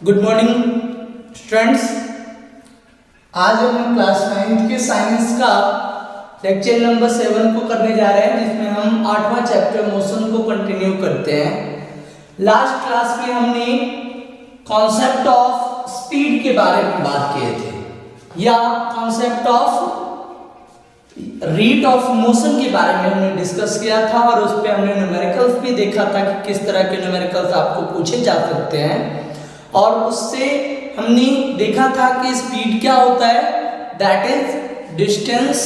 Good morning students. आज हम class 9th के साइंस का लेक्चर नंबर 7 को करने जा रहे हैं, जिसमें हम 8वां चैप्टर मोशन को कंटिन्यू करते हैं। लास्ट क्लास में हमने कॉन्सेप्ट ऑफ स्पीड के बारे में बात किए थे, या concept of rate of motion के बारे में हमने डिस्कस किया था, और उस पर हमने न्यूमेरिकल्स भी देखा था कि किस तरह के न्यूमेरिकल्स आपको पूछे जा सकते हैं। और उससे हमने देखा था कि स्पीड क्या होता है, that is distance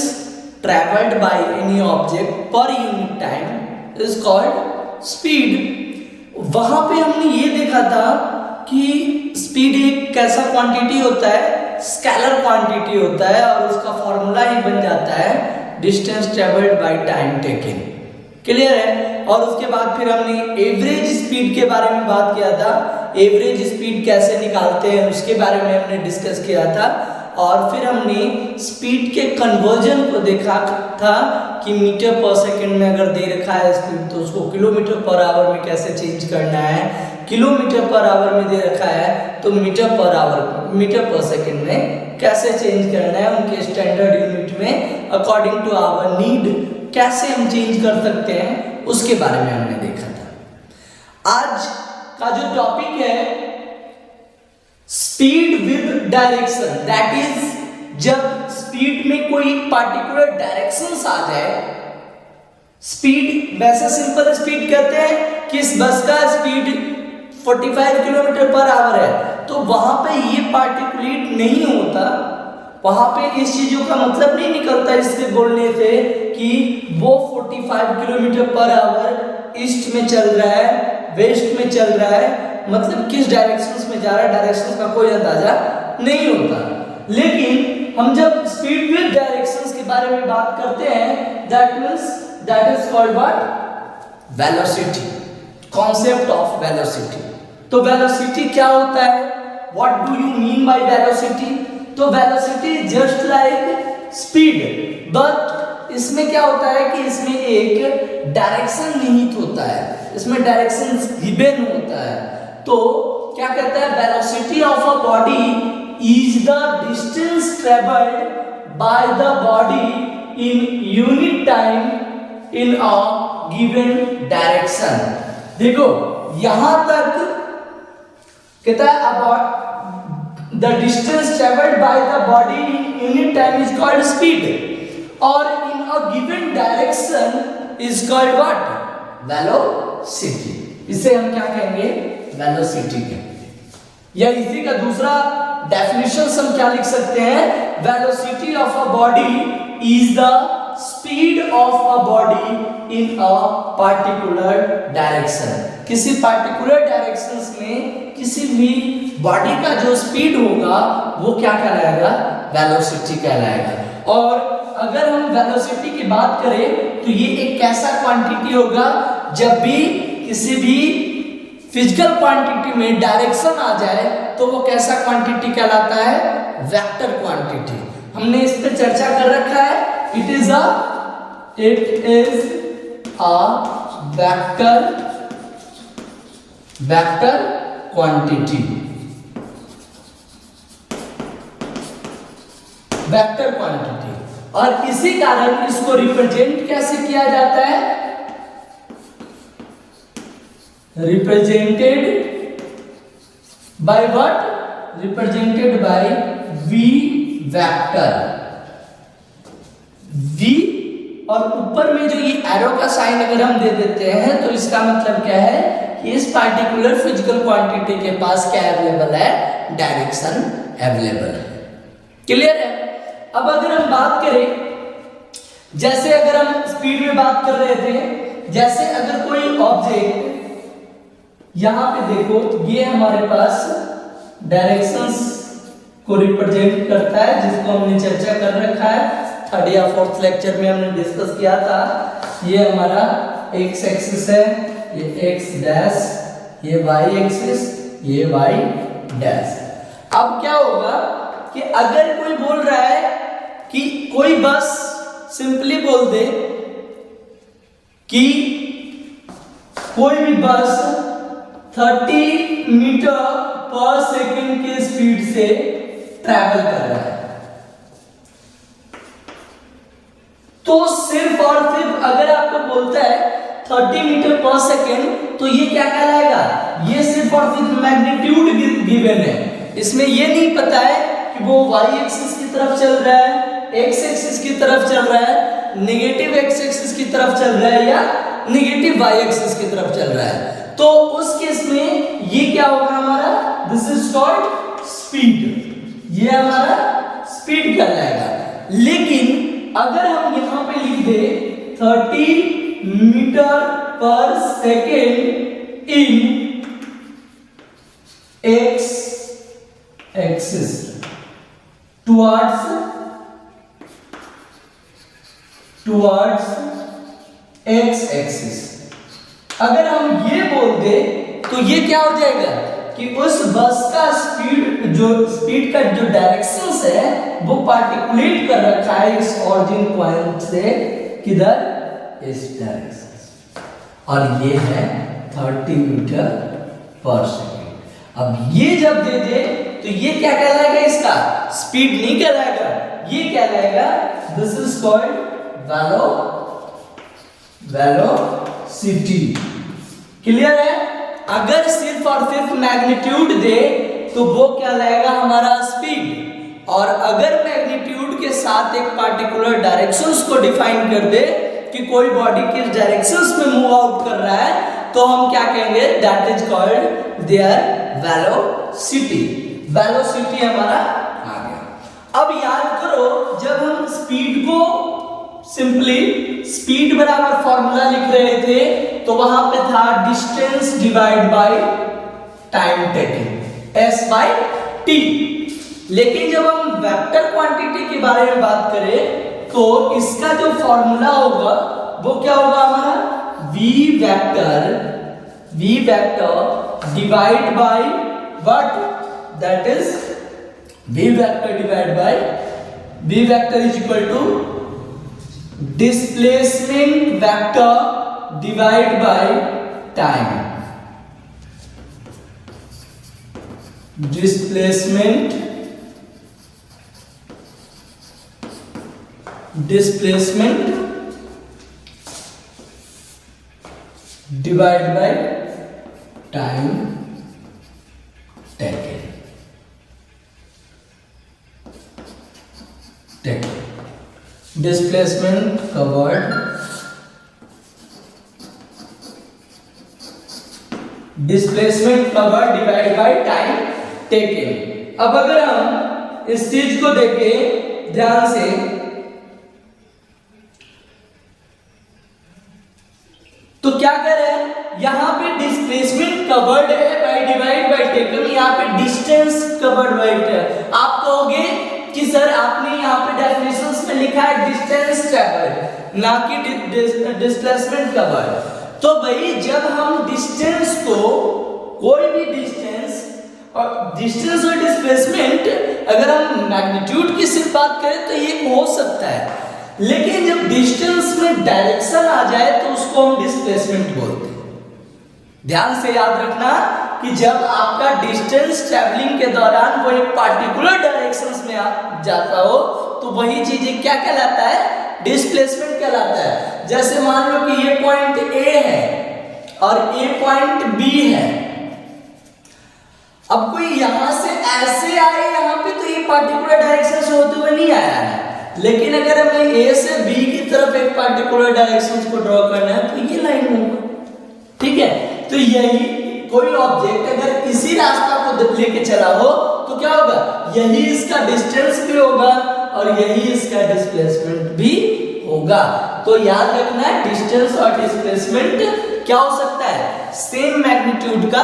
travelled by any object per unit time is called speed. वहां पे हमने ये देखा था कि स्पीड एक कैसा क्वांटिटी होता है, स्केलर क्वांटिटी होता है, और उसका फॉर्मूला ही बन जाता है distance travelled bye time taken. Clear है। और उसके बाद फिर हमने एवरेज स्पीड के बारे में बात किया था, एवरेज स्पीड कैसे निकालते हैं उसके बारे में हमने डिस्कस किया था। और फिर हमने स्पीड के कन्वर्जन को देखा था कि मीटर पर सेकंड में अगर दे रखा है स्पीड तो उसको किलोमीटर पर आवर में कैसे चेंज करना है, किलोमीटर पर आवर में दे रखा है तो मीटर पर सेकंड में कैसे चेंज करना है, उनके स्टैंडर्ड यूनिट में अकॉर्डिंग टू आवर नीड कैसे हम चेंज कर सकते हैं, उसके बारे में हमने देखा था। आज का जो टॉपिक है speed with direction, that is जब स्पीड में कोई पार्टिकुलर डायरेक्शन आ जाए। स्पीड वैसे सिंपल स्पीड कहते हैं कि इस बस का स्पीड 45 किलोमीटर पर आवर है, तो वहां पे ये पार्टिकुलेट नहीं होता, वहां पे इस चीजों का मतलब नहीं निकलता इससे बोलने से कि वो 45 किलोमीटर पर आवर ईस्ट में चल रहा है, वेस्ट में चल रहा है, मतलब किस डायरेक्शंस में जा रहा है, डायरेक्शंस का कोई अंदाजा नहीं होता। लेकिन हम जब स्पीड विद डायरेक्शंस के बारे में बात करते हैं, that is called what, velocity, concept of velocity. तो वेलोसिटी क्या होता है, what do you mean by velocity? तो velocity just like speed, but इसमें क्या होता है कि इसमें एक डायरेक्शन निहित होता है, इसमें डायरेक्शन गिवन होता है। तो क्या कहता है, velocity of a body is the distance travelled by the body in unit time in a given direction. देखो यहां तक कहता है about the distance travelled by the body in unit time is called speed, और in a given direction is called what, velocity. इसे हम क्या कहेंगे, वेलोसिटी कहेंगे। या इसी का दूसरा डेफिनेशन हम क्या लिख सकते हैं, velocity of a body is the speed of a body in a particular direction. किसी पार्टिकुलर डायरेक्शंस में किसी भी बॉडी का जो स्पीड होगा वो क्या कहलाएगा, वेलोसिटी कहलाएगा। और अगर हम वेलोसिटी की बात करें तो ये एक कैसा क्वांटिटी होगा, जब भी किसी भी फिजिकल क्वांटिटी में डायरेक्शन आ जाए तो वो कैसा क्वांटिटी कहलाता है, वेक्टर क्वांटिटी। हमने इस पे चर्चा कर रखा है, it is a vector quantity, vector quantity. और इसी कारण इसको रिप्रेजेंट कैसे किया जाता है, represented by what, represented by V vector. V और ऊपर में जो ये एरो का साइन अगर हम दे देते हैं तो इसका मतलब क्या है कि इस पार्टिकुलर फिजिकल क्वांटिटी के पास क्या अवेलेबल है, डायरेक्शन अवेलेबल है। क्लियर है। अब अगर हम बात करें, जैसे अगर हम स्पीड में बात कर रहे थे, जैसे अगर कोई ऑब्जेक्ट यहां पे देखो, ये हमारे पास डायरेक्शंस को रिप्रेजेंट करता है, जिसको हमने चर्चा कर रखा है, 3rd या 4th लेक्चर में हमने डिस्कस किया था। ये हमारा एक्स एक्सिस है, ये एक्स डैश, ये वाई एक्सिस, ये वाई डैश। अब क्या होगा कि अगर कोई बोल रहा है कि कोई बस सिंपली बोल दे कि कोई भी बस 30 मीटर पर सेकंड के स्पीड से ट्रैवल कर रहा है। तो सिर्फ और सिर्फ अगर आपको बोलता है 30 मीटर पर सेकंड, तो ये क्या कहलाएगा, ये सिर्फ और सिर्फ मैग्नीट्यूड गिवन है। इसमें ये नहीं पता है कि वो y एक्सिस की तरफ चल रहा है, x एक्सिस की तरफ चल रहा है, नेगेटिव x एक्सिस की तरफ चल रहा है या नेगेटिव y एक्सिस की तरफ चल रहा है। तो उस केस में ये क्या होगा हमारा, दिस इज कॉल्ड स्पीड, ये हमारा स्पीड कहलाएगा। लेकिन अगर हम यहां पे लिख दे 30 metre per second in x axis towards x axis, अगर हम ये बोल दे तो ये क्या हो जाएगा कि उस बस का स्पीड का जो डायरेक्शंस है वो पार्टिकुलेट कर रखा है इस ऑरिजिन पॉइंट से किधर, इस डायरेक्शन से, और ये है 30 मीटर पर सेकेंड। अब ये जब दे दे तो ये क्या कहलाएगा, इसका स्पीड नहीं कहलाएगा, ये कहलाएगा this is called velocity. Clear है। अगर सिर्फ और सिर्फ मैग्नीट्यूड दे तो वो क्या लाएगा हमारा स्पीड, और अगर मैग्नीट्यूड के साथ एक पार्टिकुलर डायरेक्शंस को डिफाइन कर दे कि कोई बॉडी किस डायरेक्शंस में मूव आउट कर रहा है, तो हम क्या कहेंगे, that is called there velocity. Velocity हमारा आ गया। अब याद करो, जब हम स्पीड को सिंपली स्पीड बराबर फॉर्मूला लिख रहे थे तो वहां पे था distance divide by time taking, s by t। लेकिन जब हम वेक्टर क्वांटिटी के बारे में बात करें तो इसका जो फॉर्मूला होगा वो क्या होगा हमारा, v vector divide by what, that is v vector divide by v vector is equal to displacement vector divide by time. Displacement divide by time taken. Displacement covered, displacement covered divide by time taken. अब अगर हम इस चीज को देखें ध्यान से, तो क्या कर रहे हैं, यहां पे डिस्प्लेसमेंट कवर्ड है बाय डिवाइड बाय टेकन, यहां पे डिस्टेंस कवर्ड बाय है। आप कहोगे कि सर आपने यहाँ पे डेफिनेशंस में लिखा है डिस्टेंस ट्रैवल्ड, ना कि डिस्प्लेसमेंट कवर्ड। तो भाई जब हम डिस्टेंस को, कोई भी डिस्टेंस और डिस्प्लेसमेंट, अगर हम मैग्नीट्यूड की सिर्फ बात करें तो ये हो सकता है, लेकिन जब डिस्टेंस में डायरेक्शन आ जाए तो उसको हम डिस्प्लेसमेंट बोलते हैं। ध्यान से याद रखना कि जब आपका डिस्टेंस ट्रैवलिंग के दौरान वो एक पार्टिकुलर डायरेक्शंस में जाता हो तो वही चीजें क्या कहलाता है, डिस्प्लेसमेंट कहलाता है। जैसे मान लो कि ये पॉइंट A है और ये पॉइंट B है, अब कोई यहां से ऐसे आए यहाँ पे तो ये पार्टिकुलर डायरेक्शन से होते हुए नहीं आया है, लेकिन अगर हमें A से B की तरफ एक पार्टिकुलर डायरेक्शन को ड्रॉ करना है तो ये लाइन होगा, ठीक है। तो यही कोई ऑब्जेक्ट अगर इसी रास्ता को लेके चला हो तो क्या होगा, यही इसका डिस्टेंस भी होगा और यही इसका डिस्प्लेसमेंट भी होगा। तो याद रखना है डिस्टेंस और डिस्प्लेसमेंट क्या हो सकता है, सेम मैग्नीट्यूड का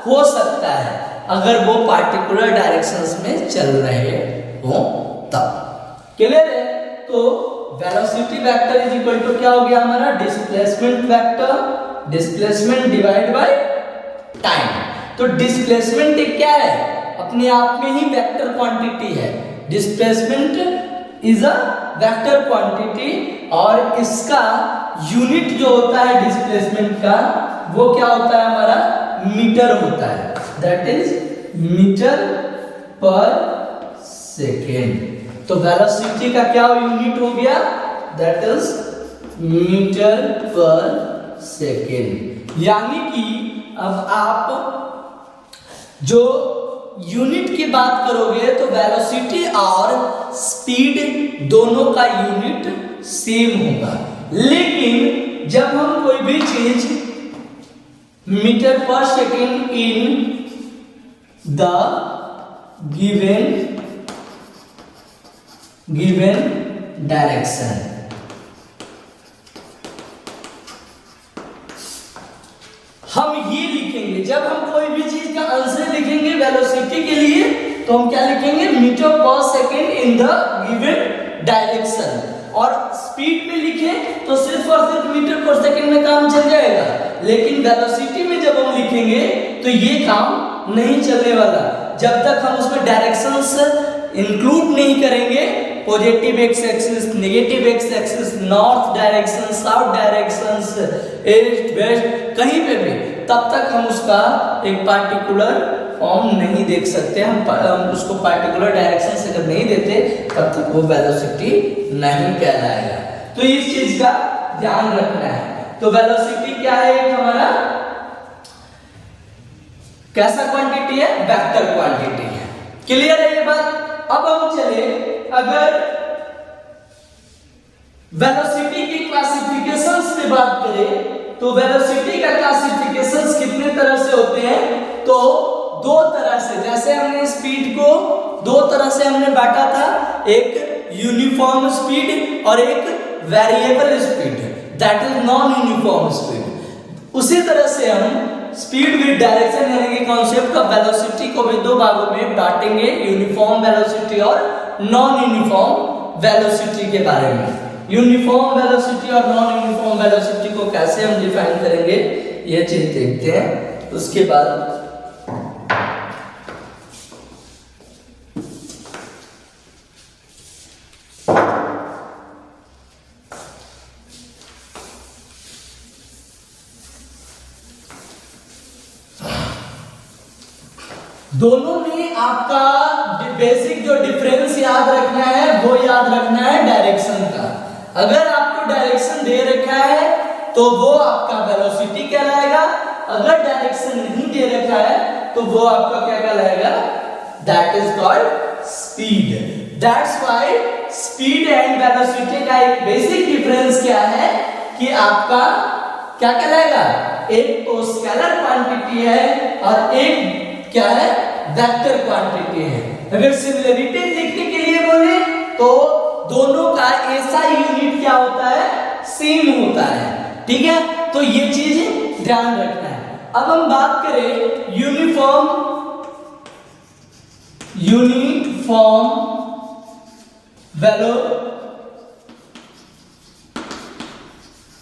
हो सकता है अगर वो पार्टिकुलर डायरेक्शंस में चल रहे हो तब। क्लियर है। तो velocity vector is equal to क्या हो गया हमारा, displacement vector, displacement divide by time. तो डिस्प्लेसमेंट क्या है, अपने आप में ही वेक्टर क्वांटिटी है। Displacement is a vector quantity और इसका यूनिट जो होता है डिस्प्लेसमेंट का वो क्या होता है हमारा, मीटर होता है, that is metre per second. तो वेलोसिटी का क्या यूनिट हो गया, that is metre per second. यानी कि अब आप जो यूनिट की बात करोगे तो वेलोसिटी और स्पीड दोनों का यूनिट सेम होगा, लेकिन जब हम कोई भी चीज metre per second in the given direction, हम ये लिखेंगे, जब हम कोई भी चीज का आंसर लिखेंगे वेलोसिटी के लिए तो हम क्या लिखेंगे, metre per second in the given direction. और स्पीड में लिखें तो सिर्फ और सिर्फ मीटर पर सेकेंड में काम चल जाएगा, लेकिन वेलोसिटी में जब हम लिखेंगे तो ये काम नहीं चलने वाला जब तक हम उसमें डायरेक्शंस इंक्लूड नहीं करेंगे, positive x axis, negative x axis, north direction, south directions, east west, कहीं पे भी, तब तक हम उसका एक पार्टिकुलर फॉर्म नहीं देख सकते। हम उसको पार्टिकुलर डायरेक्शन से अगर नहीं देते तब तक वो वेलोसिटी नहीं कहलाएगा। तो इस चीज का ध्यान रखना है। तो वेलोसिटी क्या है, एक हमारा कैसा क्वांटिटी है, वेक्टर क्वांटिटी है। क्लियर है ये बात। अब हम चले, अगर वेलोसिटी की क्लासिफिकेशंस की बात करें तो वेलोसिटी का क्लासिफिकेशंस कितने तरह से होते हैं, तो दो तरह से। जैसे हमने स्पीड को दो तरह से हमने बांटा था, एक यूनिफॉर्म स्पीड और एक variable speed, that is non uniform speed. उसी तरह से हम स्पीड विद डायरेक्शन यानी कि कॉन्सेप्ट ऑफ वेलोसिटी को भी दो भागों में बांटेंगे, यूनिफॉर्म वेलोसिटी और नॉन यूनिफॉर्म वेलोसिटी के बारे में। यूनिफॉर्म वेलोसिटी और नॉन यूनिफॉर्म वेलोसिटी को कैसे हम डिफाइन करेंगे ये चीज देखते हैं। उसके बाद दोनों में आपका बेसिक जो डिफरेंस याद रखना है वो याद रखना है डायरेक्शन का। अगर आपको डायरेक्शन दे रखा है तो वो आपका वेलोसिटी कहलाएगा, अगर डायरेक्शन नहीं दे रखा है तो वो आपका क्या कहलाएगा, that is called speed. That's why speed and velocity का एक बेसिक डिफरेंस क्या है कि आपका क्या कहलाएगा, एक तो स्केलर क्वांटिटी है और एक क्या है, वेक्टर क्वांटिटी है। अगर सिमिलरिटी लिखने के लिए बोले तो दोनों का ऐसा यूनिट क्या होता है, सेम होता है। ठीक है, तो ये चीज ध्यान रखना है। अब हम बात करें यूनिफॉर्म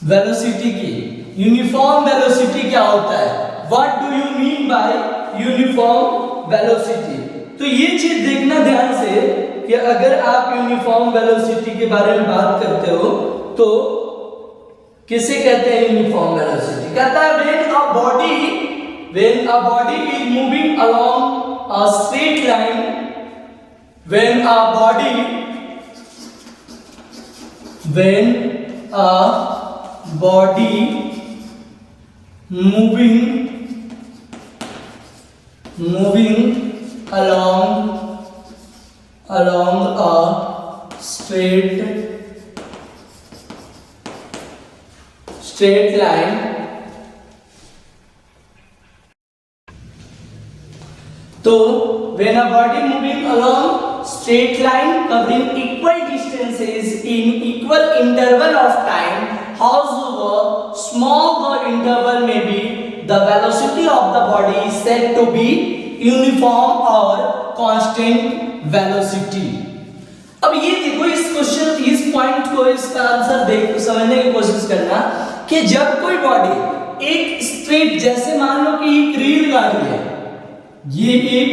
वेलोसिटी की। यूनिफॉर्म वेलोसिटी क्या होता है, what do you mean bye uniform velocity. तो ये चीज देखना ध्यान से कि अगर आप यूनिफॉर्म वेलोसिटी के बारे में बात करते हो तो किसे कहते हैं यूनिफॉर्म वेलोसिटी, कहता है when a body is moving along a straight line, when a body moving along a straight line, तो when a body moving along straight line covering equal distances in equal interval of time, however small the interval may be, the velocity of the body is said to be uniform or constant velocity। अब ये देखो इस question, इस point को, इसका answer देख समझने की कोशिश करना कि जब कोई बॉडी एक स्ट्रेट, जैसे मान लो कि एक रेलगाड़ी है, ये एक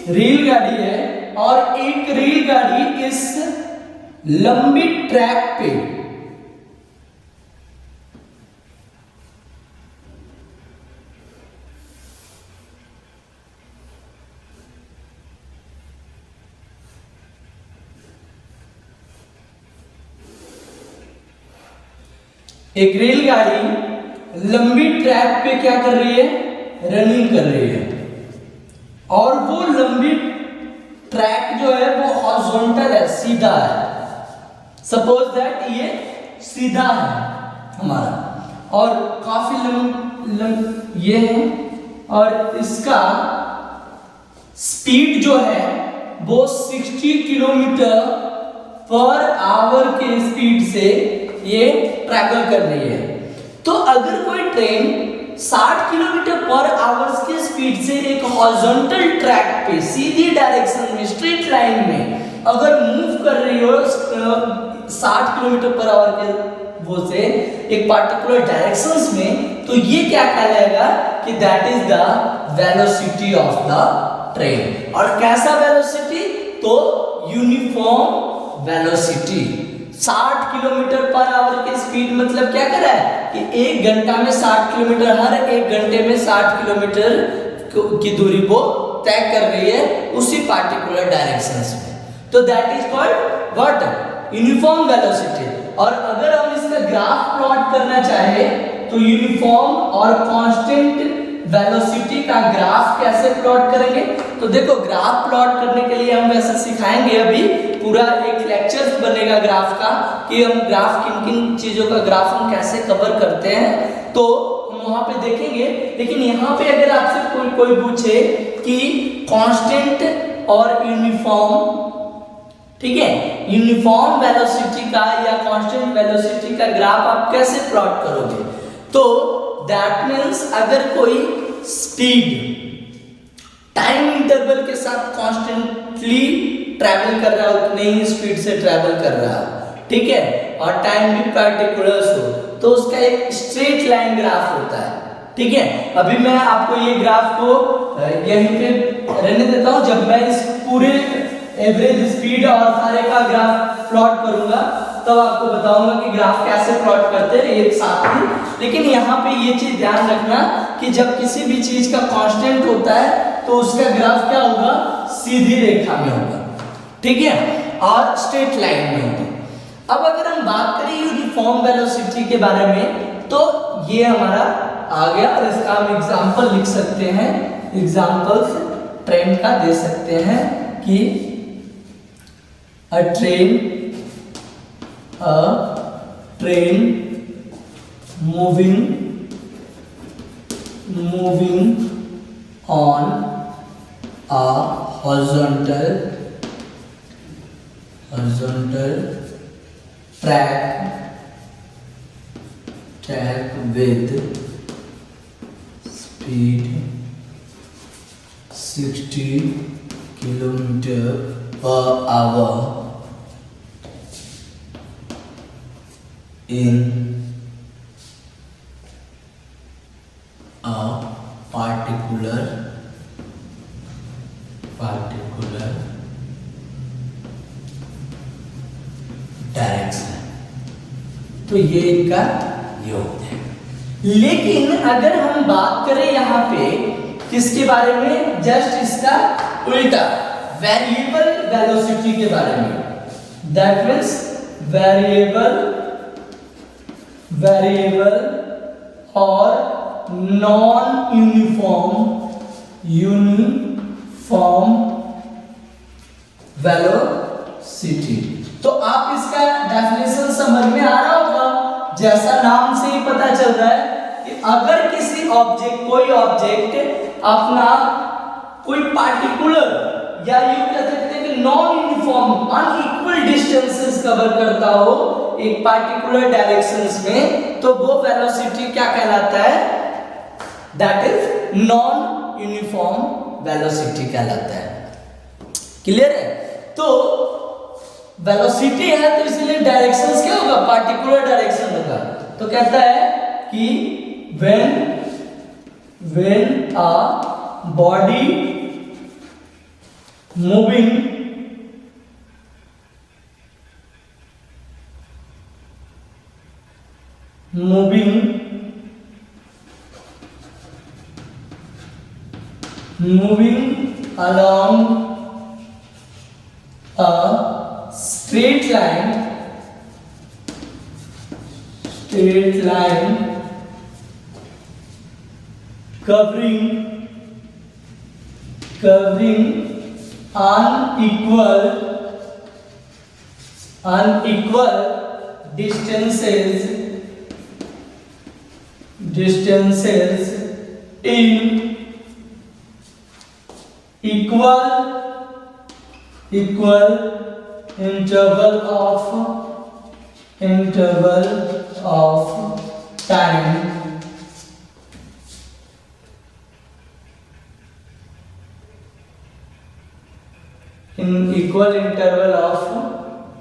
रेलगाड़ी है और एक रेलगाड़ी इस लंबी ट्रैक पे एक रेलगाड़ी लंबी ट्रैक पे क्या कर रही है, रनिंग कर रही है, और वो लंबी ट्रैक जो है वो हॉरिजॉन्टल है, सीधा है। सपोज दैट ये सीधा है हमारा, और काफी ये है, और इसका स्पीड जो है वो 60 किलोमीटर पर आवर के स्पीड से ये ट्रैवल कर रही है। तो अगर कोई ट्रेन 60 किलोमीटर पर आवर्स के स्पीड से एक हॉरिजॉन्टल ट्रैक पे सीधी डायरेक्शन में, स्ट्रेट लाइन में अगर मूव कर रही हो 60 किलोमीटर पर आवर के वो से एक पार्टिकुलर डायरेक्शंस में, तो ये क्या कहलाएगा कि that is the velocity of the train. और कैसा वेलोसिटी, तो uniform velocity. 60 kilometre per hour की स्पीड मतलब क्या कर रहा है कि एक घंटा में 60 किलोमीटर, हर एक घंटे में 60 किलोमीटर की दूरी को तय कर रही है उसी पार्टिकुलर डायरेक्शंस में। तो that is called what, uniform velocity. और अगर हम इसका ग्राफ प्लॉट करना चाहे तो यूनिफॉर्म और कांस्टेंट वेलोसिटी का ग्राफ कैसे प्लॉट करेंगे, तो देखो ग्राफ प्लॉट करने के लिए हम वैसे सिखाएंगे, अभी पूरा एक लेक्चर बनेगा ग्राफ का कि हम ग्राफ किन किन चीजों का ग्राफ हम कैसे कवर करते हैं, तो हम वहां पे देखेंगे। लेकिन यहाँ पे अगर आपसे कोई पूछे कि कांस्टेंट और यूनिफॉर्म, ठीक है, यूनिफॉर्म वेलोसिटी का या कांस्टेंट वेलोसिटी का ग्राफ आप कैसे प्लॉट करोगे, तो दैट मीन्स अगर कोई स्पीड टाइम इंटरवल के साथ कांस्टेंटली ट्रैवल कर रहा है, उतनी ही स्पीड से ट्रैवल कर रहा है, ठीक है, और टाइम भी पर्टिकुलर हो, तो उसका एक स्ट्रेट लाइन ग्राफ होता है, ठीक है। अभी मैं आपको ये ग्राफ को यहीं पे रहने देता हूं, जब मैं इस पूरे एवरेज स्पीड और सारे का ग्राफ प्लॉट करूंगा तब आपको बताऊंगा कि ग्राफ कैसे प्लॉट करते हैं एक साथ ही। लेकिन यहाँ पे ये चीज ध्यान रखना कि जब किसी भी चीज का कांस्टेंट होता है तो उसका ग्राफ क्या होगा, सीधी रेखा में होगा, ठीक है, और स्ट्रेट लाइन में होगा। अब अगर हम बात करें यूनिफॉर्म वेलोसिटी के बारे में, तो ये हमारा आ गया, और इसका हम एग्जाम्पल लिख सकते हैं, एग्जाम्पल्स ट्रेन का दे सकते हैं कि a train moving on a horizontal track with speed 60 kilometer per hour in a particular direction. तो ये इनका योग है। लेकिन अगर हम बात करें यहाँ पे किसके बारे में, जस्ट इसका उल्टा, वेरिएबल वेलोसिटी के बारे में, दैट मीन्स वेरिएबल और नॉन यूनिफॉर्म वेलोसिटी। तो आप इसका डेफिनेशन समझ में आ रहा होगा, जैसा नाम से ही पता चल रहा है कि अगर किसी कोई ऑब्जेक्ट अपना कोई पार्टिकुलर या यूं कह सकते हैं कि non uniform unequal distances cover करता हो एक पार्टिकुलर डायरेक्शंस में, तो वो वेलोसिटी क्या कहलाता है, that is non uniform velocity कहलाता है। क्लियर है? तो वेलोसिटी है तो इसलिए डायरेक्शंस क्या होगा, पार्टिकुलर डायरेक्शन होगा। तो कहता है कि when a body moving along a straight line straight line covering unequal distances in equal interval of time in equal interval of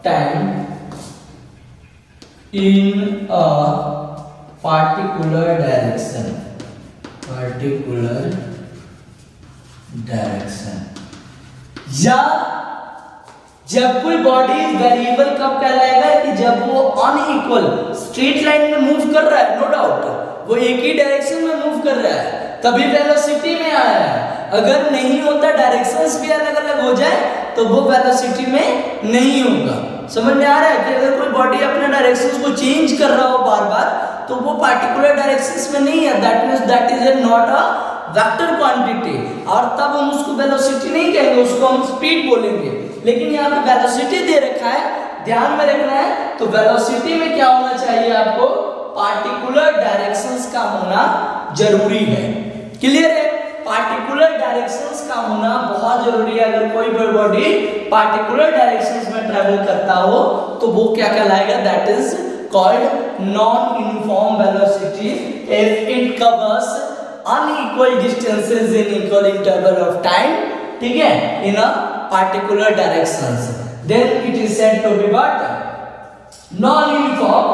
time in a particular direction या जब कोई बॉडी वेरिएबल कब कहलाएगा कि जब वो अनइक्वल स्ट्रेट लाइन में move कर रहा है, नो डाउट वो एक ही डायरेक्शन में मूव कर रहा है तभी वेलोसिटी में आया है। अगर नहीं होता, डायरेक्शंस भी अलग अलग हो जाए तो वो वेलोसिटी में नहीं होगा। समझ में आ रहा है कि अगर कोई बॉडी अपने डायरेक्शंस को चेंज कर रहा हो बार बार तो वो पार्टिकुलर डायरेक्शंस में नहीं है, that means that is not a vector quantity, और तब हम उसको वेलोसिटी नहीं कहेंगे, उसको हम स्पीड बोलेंगे। लेकिन यहाँ पे वेलोसिटी दे रखा है, ध्यान में रखना है। तो वेलोसिटी में क्या होना चाहिए आपको, पार्टिकुलर डायरेक्शंस का होना जरूरी है। क्लियर है, पार्टिकुलर डायरेक्शंस का होना बहुत जरूरी है। अगर कोई बॉडी पार्टिकुलर डायरेक्शंस में ट्रेवल करता हो तो वो क्या कहलाएगा, that is called non uniform velocity if it covers unequal distances in equal interval of time, ठीक है, in a particular directions, then it is said to be what, non uniform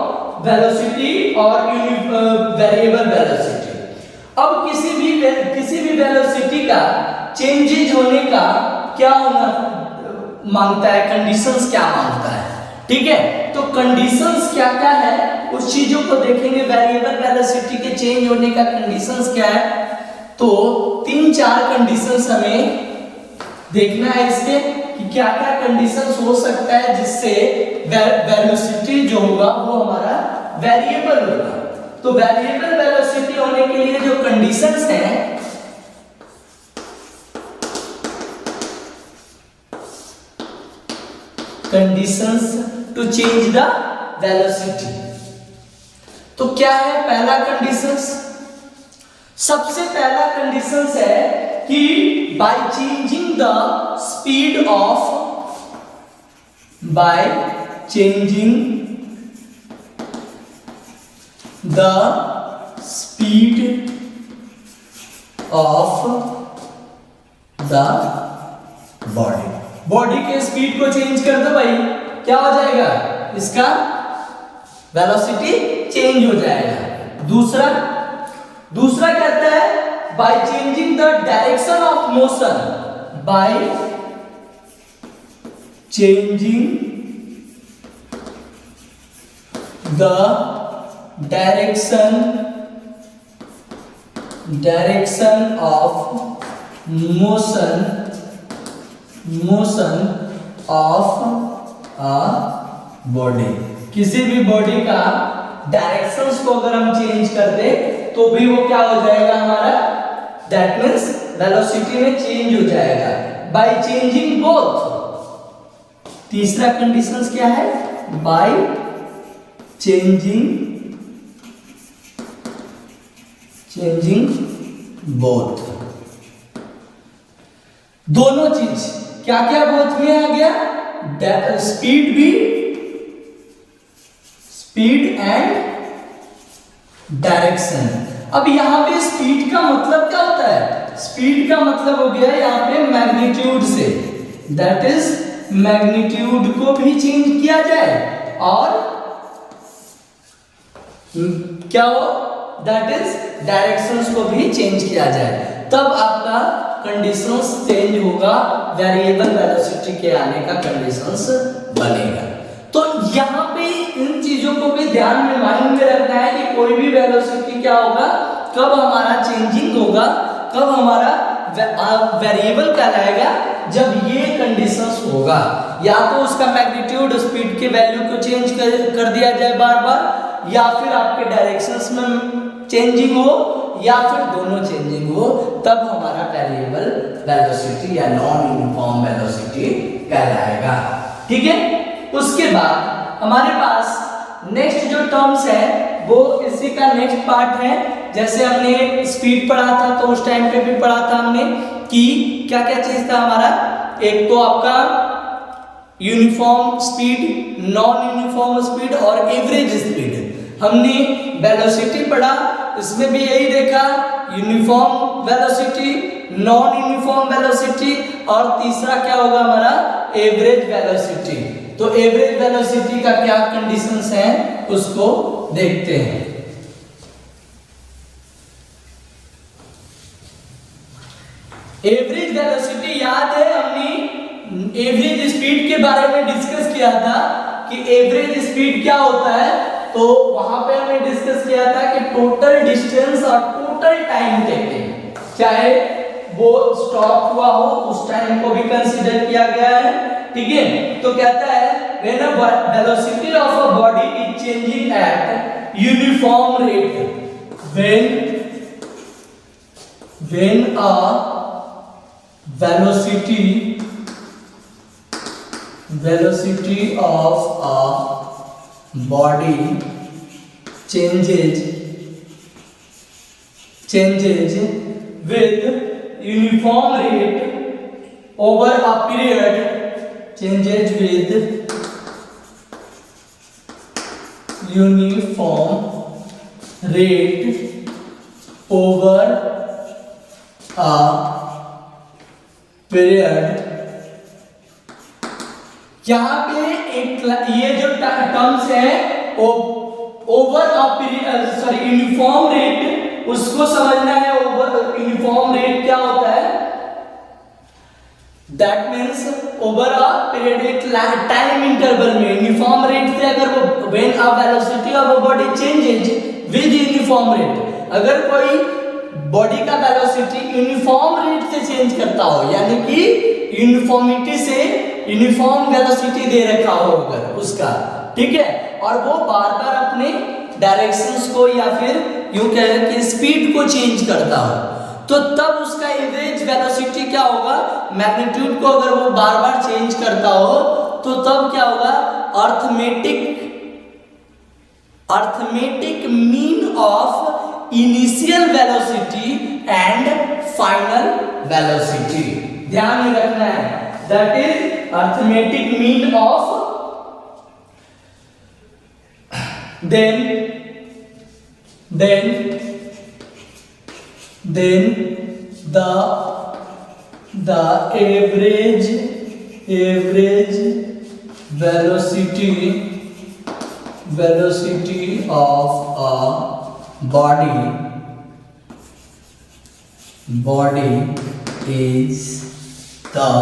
velocity or variable velocity। अब किसी भी velocity का changes होने का क्या होना मांगता है, कंडीशंस क्या मांगता है, ठीक है। तो कंडीशंस क्या क्या है उस चीजों को देखेंगे। वेरिएबल वेलोसिटी के चेंज होने का कंडीशंस क्या है, तो 3-4 कंडीशंस हमें देखना है इसके कि क्या क्या कंडीशंस हो सकता है जिससे वेलोसिटी जो होगा वो हमारा वेरिएबल होगा। तो वेरिएबल वेलोसिटी होने के लिए जो कंडीशंस हैं, conditions to change the velocity, तो क्या है पहला कंडीशंस, सबसे पहला कंडीशंस है कि by changing the speed of the body के स्पीड को चेंज कर दो भाई, क्या हो जाएगा, इसका वेलोसिटी चेंज हो जाएगा। दूसरा कहता है by changing the direction of motion, by changing the direction of motion of a body, किसी भी बॉडी का डायरेक्शंस को अगर हम चेंज कर दे तो भी वो क्या हो जाएगा हमारा, दैट मींस वेलोसिटी में चेंज हो जाएगा बाय चेंजिंग बोथ। तीसरा कंडीशंस क्या है, बाय चेंजिंग बोथ, दोनों चीज क्या क्या बोथ में आ गया, स्पीड एंड डायरेक्शन। अब यहां पे स्पीड का मतलब क्या होता है, स्पीड का मतलब हो गया यहां पे मैग्नीट्यूड से, दैट इज मैग्नीट्यूड को भी चेंज किया जाए और क्या हो, दैट इज डायरेक्शंस को भी चेंज किया जाए, तब आपका कंडीशंस चेंज होगा, वेरिएबल वेलोसिटी के आने का कंडीशंस बनेगा। तो यहाँ पे इन चीजों को भी ध्यान में माइंड में रखना है कि कोई भी वेलोसिटी क्या होगा, कब हमारा चेंजिंग होगा, कब हमारा वेरिएबल कहलाएगा, जब ये कंडीशंस होगा, या तो उसका मैग्नीट्यूड स्पीड के वैल्यू को चेंज कर दिया जाए बार बार, या फिर आपके डायरेक्शंस में चेंजिंग हो या फिर दोनों चेंजिंग हो, तब हमारा वेरिएबल वेलोसिटी या नॉन यूनिफॉर्म वेलोसिटी कहलाएगा। ठीक है, उसके बाद हमारे पास नेक्स्ट जो टर्म्स है वो इसी का नेक्स्ट पार्ट है। जैसे हमने स्पीड पढ़ा था तो उस टाइम पे भी पढ़ा था हमने कि क्या क्या चीज था हमारा, एक तो आपका uniform speed, non uniform speed और एवरेज स्पीड। हमने वेलोसिटी पढ़ा, इसमें भी यही देखा, uniform velocity, non uniform velocity और तीसरा क्या होगा हमारा एवरेज वेलोसिटी। तो एवरेज वेलोसिटी का क्या कंडीशंस हैं उसको देखते हैं। एवरेज वेलोसिटी याद है, हमने एवरेज स्पीड के बारे में डिस्कस किया था कि एवरेज स्पीड क्या होता है। तो वहां पे हमने डिस्कस किया था कि टोटल डिस्टेंस और टोटल टाइम टेकन, चाहे वो स्टॉप हुआ हो उस टाइम को भी कंसीडर किया गया है। ठीक है, तो कहता है when a velocity of a body is changing eight uniform rate, when a velocity of a body changes with uniform rate over a period, changes with uniform rate over a period। यहाँ पे एक ये जो terms है over a period, sorry uniform rate, उसको समझना है। Over uniform rate क्या होता है, that means over a period एक टाइम इंटरवल में। यूनिफॉर्म रेट से अगर वो when a velocity of a body changes with uniform rate, अगर कोई बॉडी का वेलोसिटी यूनिफॉर्म रेट से चेंज करता हो, यानी कि यूनिफॉर्मिटी से यूनिफॉर्म वेलोसिटी दे रखा हो अगर उसका, ठीक है, और वो बार बार अपने डायरेक्शंस को या फिर यूं कहें कि स्पीड को चेंज करता हो, तो तब उसका एवरेज वेलोसिटी क्या होगा, मैग्नीट्यूड को अगर वो बार बार चेंज करता हो तो तब क्या होगा, arithmetic mean of initial velocity and final velocity. ध्यान में रखना है, that is arithmetic mean of, then the average velocity of a body is the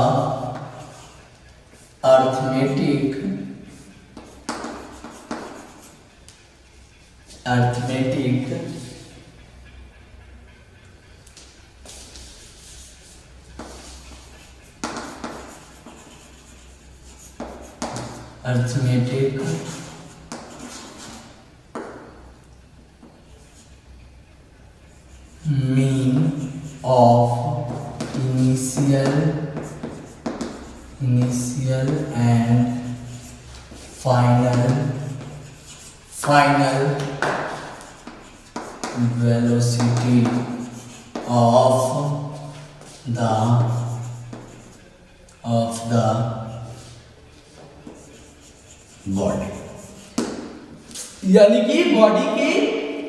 arithmetic mean of initial and final velocity of the body, यानी कि body के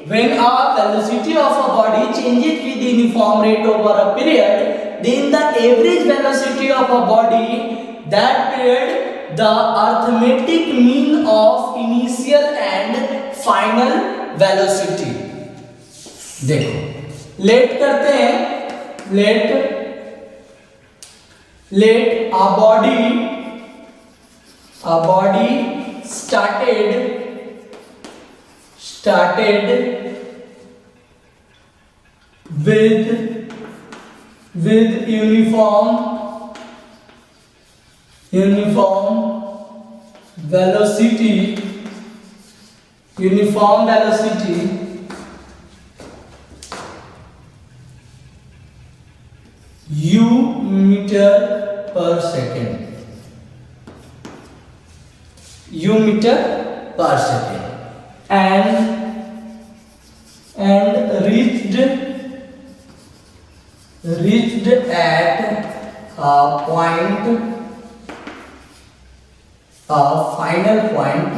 when a velocity of a body changes with uniform rate over a period, then the average velocity of a body that period, the arithmetic mean of initial and final velocity। देखो let करते हैं, let a body started with uniform velocity uniform velocity u metre per second, u metre per second and reached at a point, a final point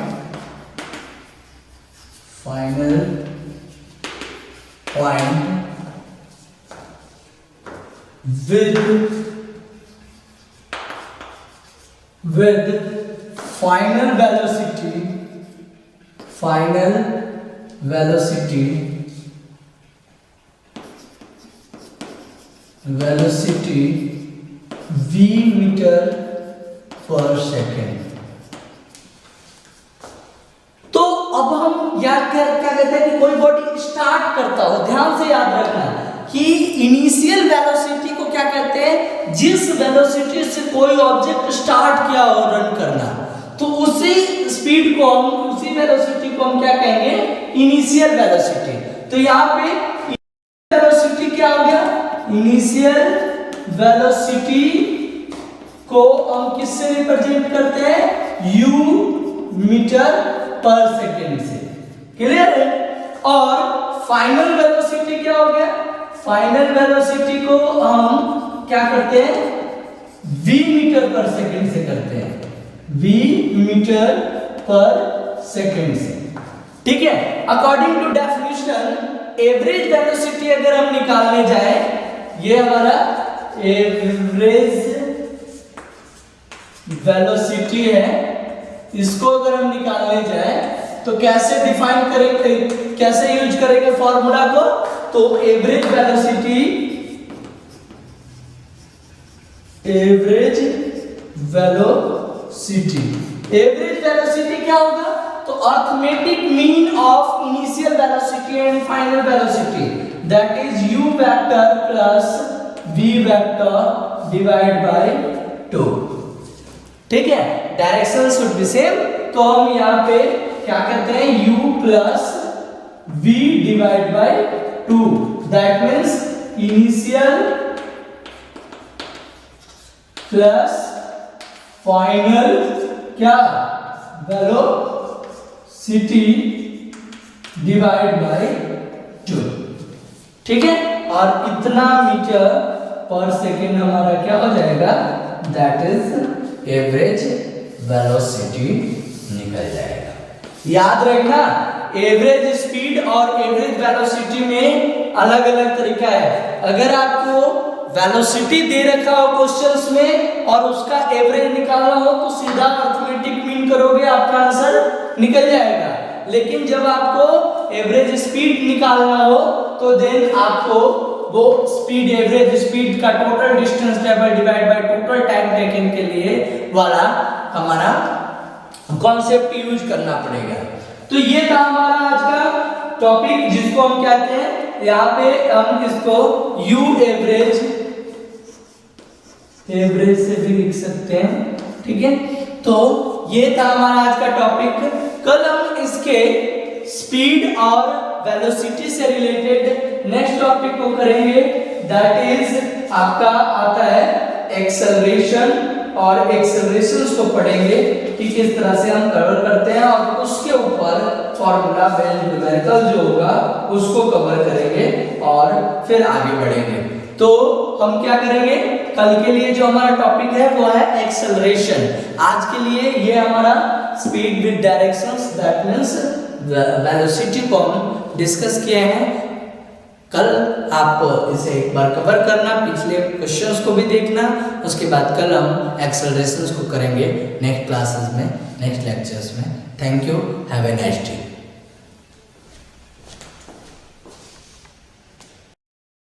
with final velocity v metre per second. तो अब हम क्या कहते हैं कि कोई body start करता हो, ध्यान से याद रखना कि इनिशियल वेलोसिटी को क्या कहते हैं, जिस वेलोसिटी से कोई ऑब्जेक्ट स्टार्ट किया हो रन करना, तो उसी स्पीड को हम, उसी वेलोसिटी को हम क्या कहेंगे, इनिशियल वेलोसिटी। तो यहाँ पे वेलोसिटी क्या हो गया, इनिशियल वेलोसिटी को हम किससे रिप्रेजेंट करते हैं, u मीटर पर सेकेंड से, क्लियर है। और फाइनल वेलोसिटी क्या हो गया, फाइनल वेलोसिटी को हम क्या करते हैं, v मीटर पर सेकेंड से करते हैं, v मीटर पर सेकेंड से, ठीक है। According to definition average velocity अगर हम निकालने जाए, ये हमारा एवरेज वेलोसिटी है, इसको अगर हम निकालने जाए तो कैसे डिफाइन करेंगे, कैसे यूज करेंगे फॉर्मूला को, तो एवरेज वेलोसिटी क्या होगा, तो arithmetic mean of initial velocity and final velocity, that is u vector plus v vector divide bye 2, ठीक है। डायरेक्शन शुड बी सेम, तो हम यहाँ पे क्या करते हैं, u plus v divide by 2, that means initial plus final क्या, वेलोसिटी डिवाइड बाय 2, ठीक है। और इतना मीटर पर सेकेंड हमारा क्या हो जाएगा, दैट इज एवरेज वेलोसिटी निकल जाएगा। याद रखना एवरेज स्पीड और एवरेज वेलोसिटी में अलग अलग तरीका है। अगर आपको वेलोसिटी दे रखा हो क्वेश्चंस में और उसका एवरेज निकालना हो तो सीधा अर्थमेटिक मीन करोगे, आपका आंसर निकल जाएगा। लेकिन जब आपको एवरेज स्पीड निकालना हो तो देन आपको वो स्पीड, एवरेज स्पीड का total distance travel divide by total time taken के लिए वाला हमारा कॉन्सेप्ट यूज करना पड़ेगा। तो ये था हमारा आज का टॉपिक, जिसको हम कहते हैं, यहाँ पे हम इसको u एवरेज से भी लिख सकते हैं, ठीक है। तो ये था हमारा आज का टॉपिक। कल हम इसके स्पीड और वेलोसिटी से रिलेटेड नेक्स्ट टॉपिक को करेंगे, दैट इज आपका आता है एक्सेलरेशन, और एक्सेलरेशंस को पढ़ेंगे कि किस तरह से हम कवर करते हैं, और उसके ऊपर फॉर्मूला बेंच न्यूमेरिकल जो होगा उसको कवर करेंगे और फिर आगे बढ़ेंगे। तो हम क्या करेंगे, कल के लिए जो हमारा टॉपिक है वो है एक्सेलरेशन। आज के लिए ये हमारा speed with directions, that means velocity को हम डिस्कस किए हैं। कल आप इसे एक बार कवर करना, पिछले क्वेश्चंस को भी देखना, उसके बाद कल हम एक्सेलरेशंस को करेंगे नेक्स्ट क्लासेस में, नेक्स्ट लेक्चर्स में। Thank you, have a nice day.